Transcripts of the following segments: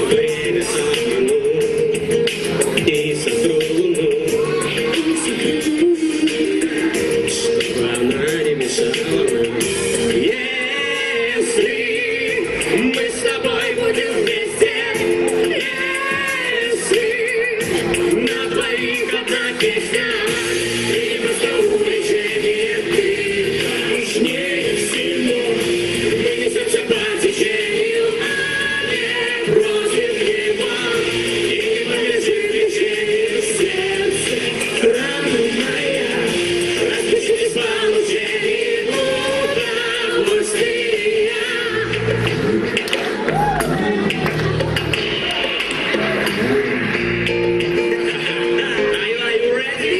время сохрану и сотру луну, чтобы она не мешала нам. Если мы с тобой будем вместе, если на двоих одна песня, и просто увлечение, ты важнее всего. Мы несемся по течению, а не против него, и не подлежит лечению сердце. Родная, распишитесь по получению удовольствия. Are you ready?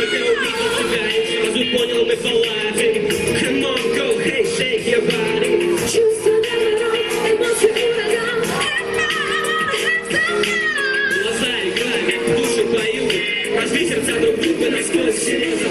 Когда увидел тебя, я сразу понял, мы поладим. Come on, go, hey, shake your body. Чувства дорог, эмоции ураган. Глаза играют, как в душу поют. Разбей сердца друг друга насквозь.